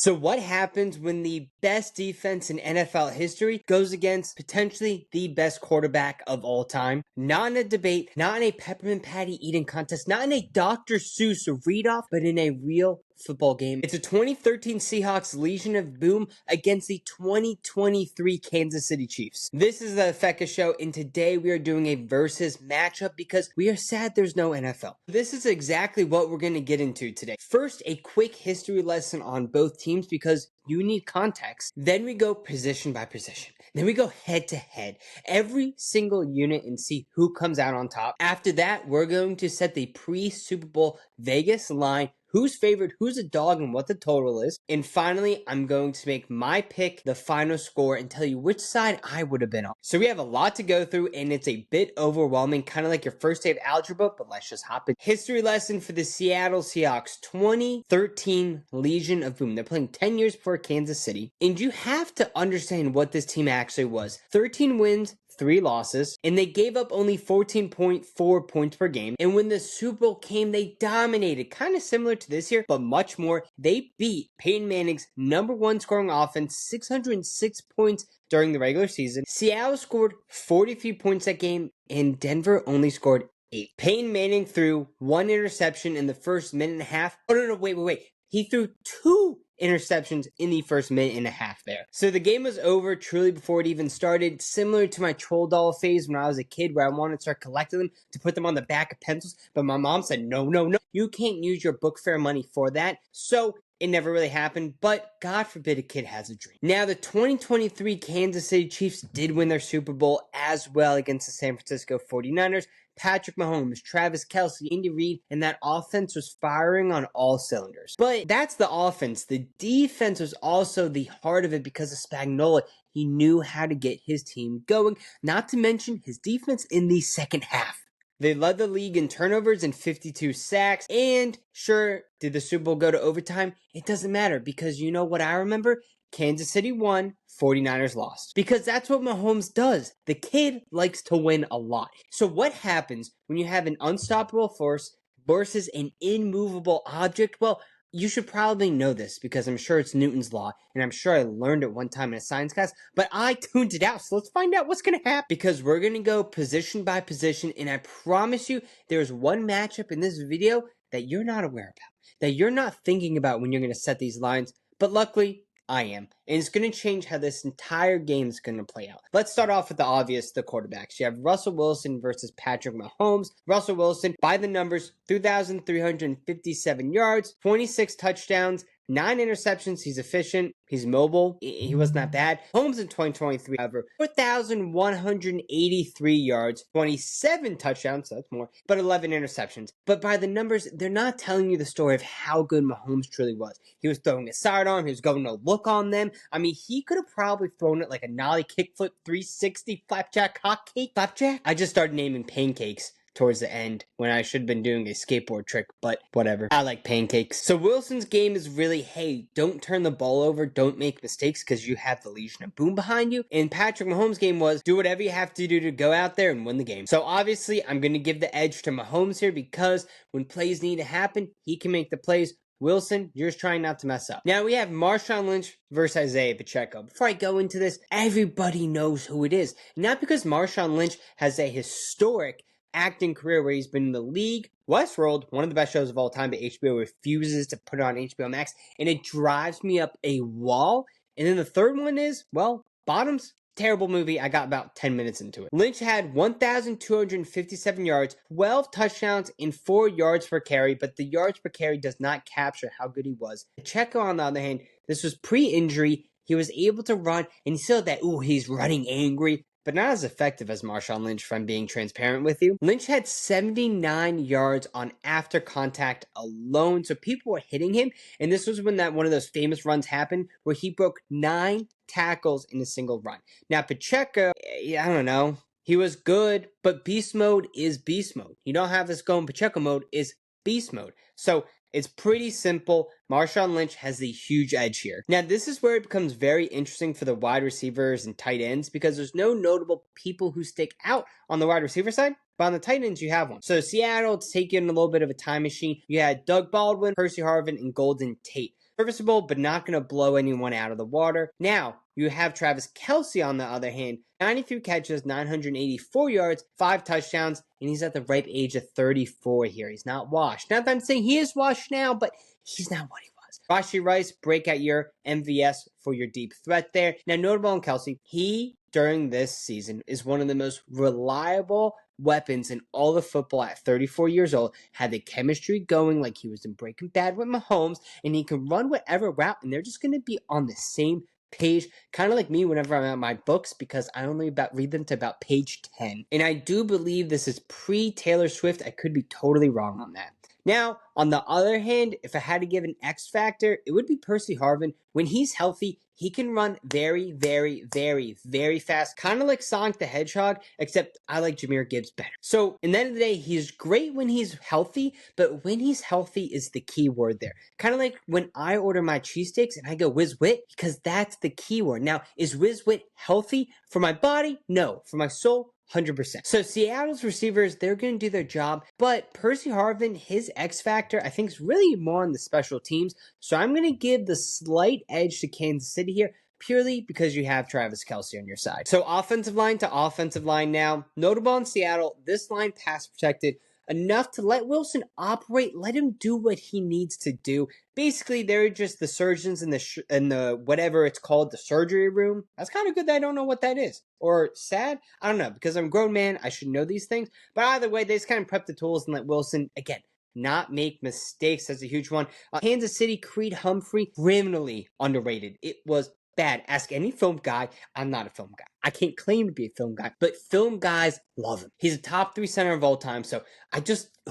So what happens when the best defense in NFL history goes against potentially the best quarterback of all time? Not in a debate, not in a peppermint patty eating contest, not in a Dr. Seuss read-off, but in a real football game. It's a 2013 Seahawks Legion of Boom against the 2023 Kansas City Chiefs. This is the Affaka Show, and today we are doing a versus matchup because we are sad there's no NFL. This is exactly what we're going to get into today. First, a quick history lesson on both teams because you need context. Then we go position by position. Then we go head to head, every single unit, and see who comes out on top. After that, we're going to set the pre-Super Bowl Vegas line, who's favored, who's a dog, and what the total is. And finally, I'm going to make my pick the final score and tell you which side I would have been on. So we have a lot to go through, and it's a bit overwhelming, kind of like your first day of algebra, but let's just hop in. History lesson for the Seattle Seahawks, 2013 Legion of Boom. They're playing 10 years before Kansas City, and you have to understand what this team actually was. 13 wins, 3 losses, and they gave up only 14.4 points per game. And when the Super Bowl came, they dominated, kind of similar to this year, but much more. They beat Peyton Manning's #1 scoring offense, 606 points during the regular season. Seattle scored 43 points that game, and Denver only scored 8. Peyton Manning threw 1 interception in the first minute and a half. Oh, no, wait. He threw 2 interceptions in the first minute and a half there. So the game was over truly before it even started, similar to my troll doll phase when I was a kid where I wanted to start collecting them to put them on the back of pencils, but my mom said, no, you can't use your book fair money for that. So it never really happened, but God forbid a kid has a dream. Now, the 2023 Kansas City Chiefs did win their Super Bowl as well against the San Francisco 49ers. Patrick Mahomes, Travis Kelce, Andy Reid, and that offense was firing on all cylinders. But that's the offense. The defense was also the heart of it because of Spagnuolo. He knew how to get his team going, not to mention his defense in the second half. They led the league in turnovers and 52 sacks. And sure, did the Super Bowl go to overtime? It doesn't matter because you know what I remember? Kansas City won, 49ers lost. Because that's what Mahomes does. The kid likes to win a lot. So what happens when you have an unstoppable force versus an immovable object? Well, you should probably know this because I'm sure it's Newton's law, and I'm sure I learned it one time in a science class, but I tuned it out, so let's find out what's going to happen. Because we're going to go position by position, and I promise you there's one matchup in this video that you're not aware about, that you're not thinking about when you're going to set these lines, but luckily, I am. And it's going to change how this entire game is going to play out. Let's start off with the obvious, the quarterbacks. You have Russell Wilson versus Patrick Mahomes. Russell Wilson, by the numbers, 2,357 yards, 26 touchdowns, 9 interceptions. He's efficient. He's mobile. He wasn't that bad. Mahomes in 2023, however, 4,183 yards, 27 touchdowns, so that's more, but 11 interceptions. But by the numbers, they're not telling you the story of how good Mahomes truly was. He was throwing a sidearm. He was going to look on them. I mean, he could have probably thrown it like a nollie kickflip 360 flapjack hotcake. Flapjack? I just started naming pancakes towards the end when I should have been doing a skateboard trick, but whatever. I like pancakes. So Wilson's game is really, hey, don't turn the ball over, don't make mistakes because you have the Legion of Boom behind you. And Patrick Mahomes' game was do whatever you have to do to go out there and win the game. So obviously, I'm going to give the edge to Mahomes here because when plays need to happen, he can make the plays. Wilson, you're just trying not to mess up. Now we have Marshawn Lynch versus Isaiah Pacheco. Before I go into this, everybody knows who it is. Not because Marshawn Lynch has a historic acting career where he's been in the league. Westworld, one of the best shows of all time, but HBO refuses to put it on HBO Max, and it drives me up a wall. And then the third one is, well, Bottoms. Terrible movie. I got about 10 minutes into it. Lynch had 1,257 yards, 12 touchdowns, and 4 yards per carry, but the yards per carry does not capture how good he was. Pacheco, on the other hand, this was pre-injury. He was able to run, and you saw that, he's running angry, but not as effective as Marshawn Lynch, if I'm being transparent with you. Lynch had 79 yards on after contact alone, so people were hitting him, and this was when one of those famous runs happened where he broke 9 tackles in a single run. Now, Pacheco, I don't know. He was good, but beast mode is beast mode. You don't have this going Pacheco mode is beast mode. So it's pretty simple. Marshawn Lynch has the huge edge here. Now, this is where it becomes very interesting for the wide receivers and tight ends because there's no notable people who stick out on the wide receiver side. But on the tight ends, you have one. So Seattle, to take you in a little bit of a time machine, you had Doug Baldwin, Percy Harvin, and Golden Tate. serviceable, but not going to blow anyone out of the water. Now, you have Travis Kelce on the other hand, 93 catches, 984 yards, 5 touchdowns, and he's at the ripe age of 34 here. He's not washed. Not that I'm saying he is washed now, but he's not what he was. Rashee Rice, breakout year, MVS for your deep threat there. Now, notable on Kelce, he, during this season, is one of the most reliable weapons in all of football at 34 years old, had the chemistry going like he was in Breaking Bad with Mahomes, and he can run whatever route, and they're just going to be on the same page, kind of like me whenever I'm at my books, because I only read them to about page 10. And I do believe this is pre-Taylor Swift. I could be totally wrong on that. Now, on the other hand, if I had to give an X factor, it would be Percy Harvin. When he's healthy, he can run very, very, very, very fast, kind of like Sonic the Hedgehog, except I like Jahmyr Gibbs better. So, in the end of the day, he's great when he's healthy, but when he's healthy is the key word there. Kind of like when I order my cheesesteaks and I go Whiz Wit, because that's the key word. Now, is Whiz Wit healthy for my body? No. For my soul? 100%. So Seattle's receivers, they're going to do their job, but Percy Harvin, his X factor, I think is really more on the special teams. So I'm going to give the slight edge to Kansas City here, purely because you have Travis Kelce on your side. So offensive line to offensive line now. Notable in Seattle, this line pass protected enough to let Wilson operate, let him do what he needs to do. Basically, they're just the surgeons in the whatever it's called, the surgery room. That's kind of good that I don't know what that is. Or sad? I don't know, because I'm a grown man, I should know these things. But either way, they just kind of prep the tools and let Wilson, again, not make mistakes. That's a huge one. Kansas City, Creed Humphrey, criminally underrated. It was bad. Ask any film guy. I'm not a film guy. I can't claim to be a film guy, but film guys love him. He's a top 3 center of all time, so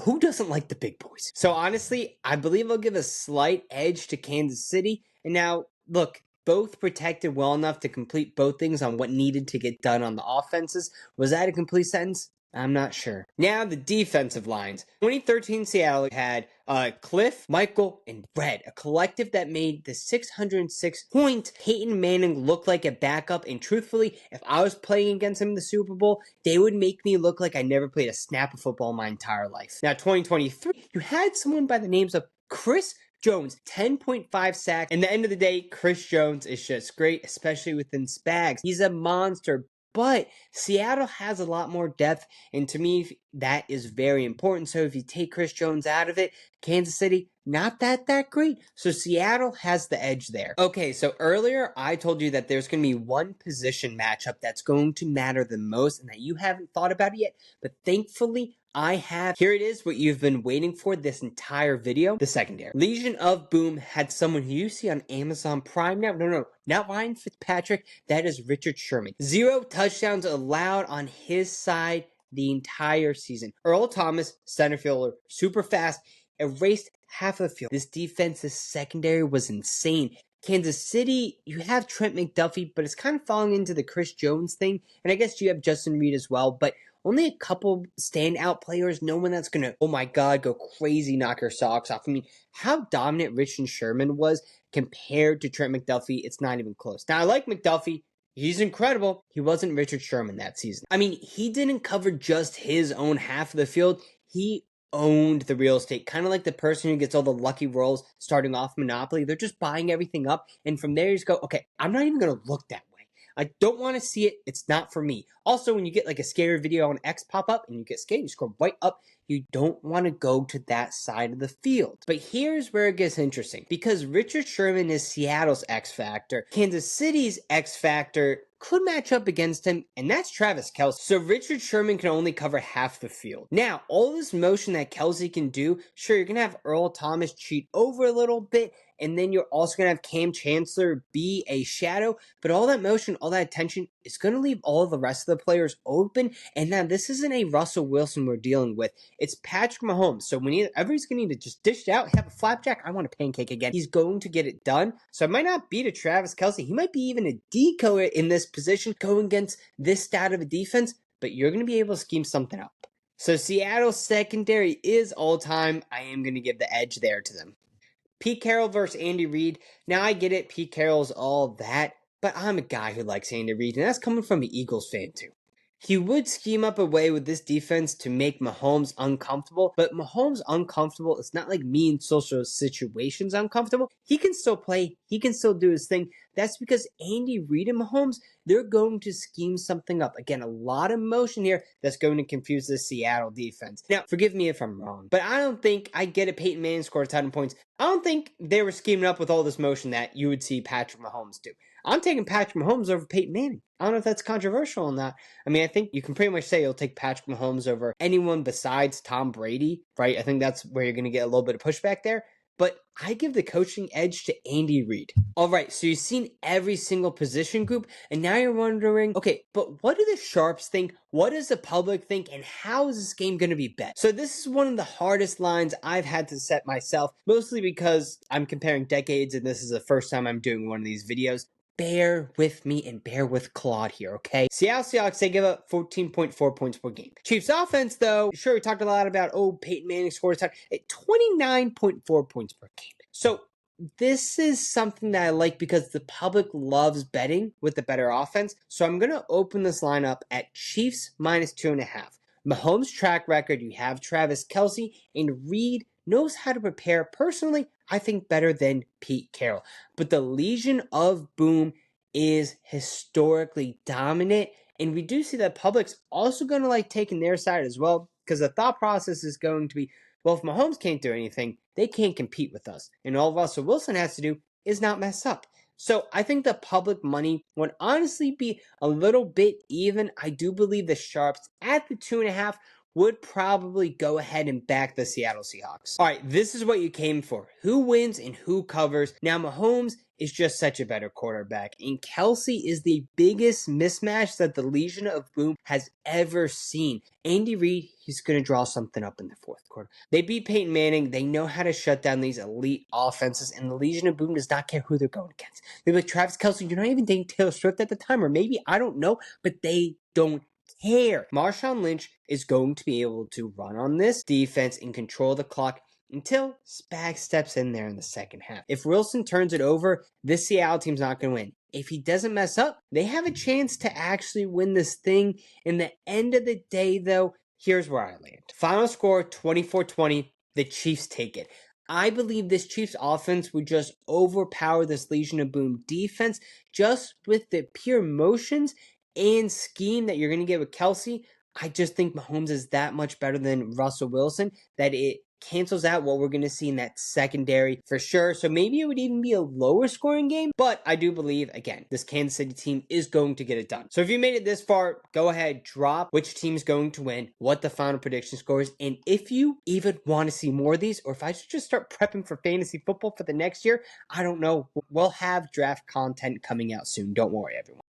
who doesn't like the big boys? So honestly, I believe I'll give a slight edge to Kansas City. And now, look, both protected well enough to complete both things on what needed to get done on the offenses. Was that a complete sentence? I'm not sure. Now, the defensive lines. 2013 Seattle had Cliff, Michael, and Red, a collective that made the 606-point Peyton Manning look like a backup. And truthfully, if I was playing against him in the Super Bowl, they would make me look like I never played a snap of football in my entire life. Now, 2023, you had someone by the names of Chris Jones, 10.5 sacks. In the end of the day, Chris Jones is just great, especially within Spags. He's a monster. But Seattle has a lot more depth, and to me, that is very important. So if you take Chris Jones out of it, Kansas City, not that great. So Seattle has the edge there. Okay, so earlier I told you that there's going to be one position matchup that's going to matter the most and that you haven't thought about it yet, but thankfully, I have. Here it is, what you've been waiting for this entire video, the secondary. Legion of Boom had someone who you see on Amazon Prime now. No, not Ryan Fitzpatrick. That is Richard Sherman. 0 touchdowns allowed on his side the entire season. Earl Thomas, center fielder, super fast, erased half of the field. This defensive secondary was insane. Kansas City, you have Trent McDuffie, but it's kind of falling into the Chris Jones thing. And I guess you have Justin Reed as well, but only a couple standout players, no one that's going to, oh my God, go crazy, knock your socks off. I mean, how dominant Richard Sherman was compared to Trent McDuffie, it's not even close. Now, I like McDuffie. He's incredible. He wasn't Richard Sherman that season. I mean, he didn't cover just his own half of the field. He owned the real estate, kind of like the person who gets all the lucky rolls starting off Monopoly. They're just buying everything up, and from there you just go, okay, I'm not even going to look that way. I don't want to see it. It's not for me. Also, when you get like a scary video on X pop up and you get scared, you scroll right up. You don't want to go to that side of the field. But here's where it gets interesting. Because Richard Sherman is Seattle's X factor, Kansas City's X factor could match up against him, and that's Travis Kelce. So Richard Sherman can only cover half the field. Now, all this motion that Kelce can do, sure, you're going to have Earl Thomas cheat over a little bit, and then you're also going to have Kam Chancellor be a shadow, but all that motion, all that attention is going to leave all the rest of the players open. And now this isn't a Russell Wilson we're dealing with. It's Patrick Mahomes. So whenever he's going to need to just dish it out, have a flapjack, I want a pancake again. He's going to get it done. So it might not be to Travis Kelce. He might be even a decoy in this position going against this stat of a defense, but you're going to be able to scheme something up. So Seattle's secondary is all time. I am going to give the edge there to them. Pete Carroll versus Andy Reid. Now, I get it. Pete Carroll's all that, but I'm a guy who likes Andy Reid, and that's coming from an Eagles fan, too. He would scheme up a way with this defense to make Mahomes uncomfortable, but Mahomes uncomfortable is not like me in social situations uncomfortable. He can still play, he can still do his thing. That's because Andy Reid and Mahomes, they're going to scheme something up. Again, a lot of motion here that's going to confuse the Seattle defense. Now, forgive me if I'm wrong, but I don't think, I get it, Peyton Manning scored a ton of points. I don't think they were scheming up with all this motion that you would see Patrick Mahomes do. I'm taking Patrick Mahomes over Peyton Manning. I don't know if that's controversial or not. I mean, I think you can pretty much say you'll take Patrick Mahomes over anyone besides Tom Brady, right? I think that's where you're going to get a little bit of pushback there. But I give the coaching edge to Andy Reid. All right, so you've seen every single position group, and now you're wondering, okay, but what do the sharps think? What does the public think? And how is this game going to be bet? So this is one of the hardest lines I've had to set myself, mostly because I'm comparing decades, and this is the first time I'm doing one of these videos. Bear with me and bear with Claude here, okay? Seattle Seahawks, they give up 14.4 points per game. Chiefs offense, though, sure, we talked a lot about, Peyton Manning scored a touchdown at 29.4 points per game. So this is something that I like because the public loves betting with the better offense. So I'm going to open this line up at Chiefs minus 2.5. Mahomes' track record, you have Travis Kelce, and Reid knows how to prepare. Personally, I think better than Pete Carroll. But the Legion of Boom is historically dominant, and we do see that public's also going to like taking their side as well, because the thought process is going to be, well, if Mahomes can't do anything, they can't compete with us. And all Russell Wilson has to do is not mess up. So I think the public money would honestly be a little bit even. I do believe the sharps at the 2.5 would probably go ahead and back the Seattle Seahawks. All right, this is what you came for. Who wins and who covers? Now, Mahomes is just such a better quarterback, and Kelce is the biggest mismatch that the Legion of Boom has ever seen. Andy Reid, he's going to draw something up in the fourth quarter. They beat Peyton Manning. They know how to shut down these elite offenses, and the Legion of Boom does not care who they're going against. They're like, Travis Kelce, you're not even dating Taylor Swift at the time, or maybe, I don't know, but they don't care. Marshawn Lynch is going to be able to run on this defense and control the clock until Spags steps in there in the second half. If Wilson turns it over, this Seattle team's not going to win. If he doesn't mess up, they have a chance to actually win this thing. In the end of the day, though, here's where I land. Final score, 24-20. The Chiefs take it. I believe this Chiefs offense would just overpower this Legion of Boom defense just with the pure motions and scheme that you're going to get with Kelce. I just think Mahomes is that much better than Russell Wilson that it cancels out what we're going to see in that secondary for sure. So maybe it would even be a lower scoring game, but I do believe, again, this Kansas City team is going to get it done. So if you made it this far, go ahead, drop which team's going to win, what the final prediction score is, and if you even want to see more of these, or if I should just start prepping for fantasy football for the next year, I don't know. We'll have draft content coming out soon. Don't worry, everyone.